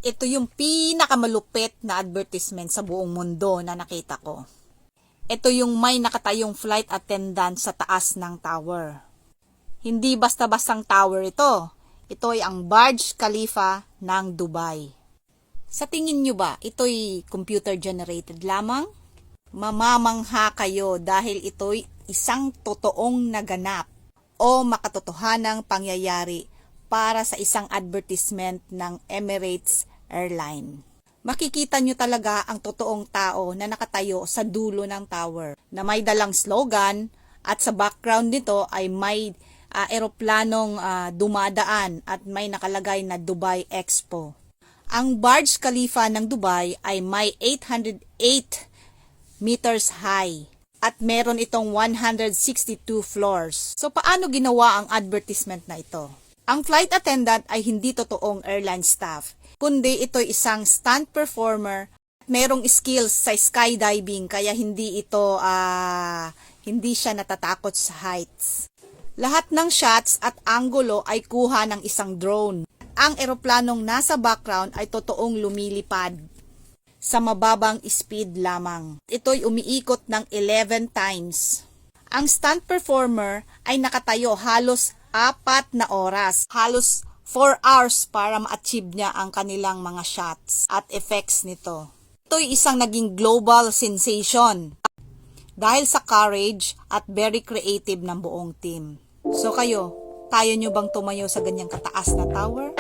Ito yung pinakamalupit na advertisement sa buong mundo na nakita ko. Ito yung may nakatayong flight attendant sa taas ng tower. Hindi basta-bastang tower ito. Ito ay ang Burj Khalifa ng Dubai. Sa tingin nyo ba, ito'y computer generated lamang? Mamamangha kayo dahil ito'y isang totoong naganap o makatotohanang pangyayari para sa isang advertisement ng Emirates Airline. Makikita nyo talaga ang totoong tao na nakatayo sa dulo ng tower na may dalang slogan at sa background nito ay may eroplanong dumadaan at may nakalagay na Dubai Expo. Ang Burj Khalifa ng Dubai ay may 808 meters high at meron itong 162 floors. So paano ginawa ang advertisement na ito? Ang flight attendant ay hindi totoong airline staff, kundi ito'y isang stunt performer. Merong skills sa skydiving kaya hindi siya natatakot sa heights. Lahat ng shots at anggulo ay kuha ng isang drone. Ang eroplanong nasa background ay totoong lumilipad sa mababang speed lamang. Ito'y umiikot ng 11 times. Ang stunt performer ay nakatayo halos 4 na oras, halos 4 hours para ma-achieve niya ang kanilang mga shots at effects nito. Ito'y isang naging global sensation dahil sa courage at very creative ng buong team. So kayo, kaya nyo bang tumayo sa ganyang kataas na tower?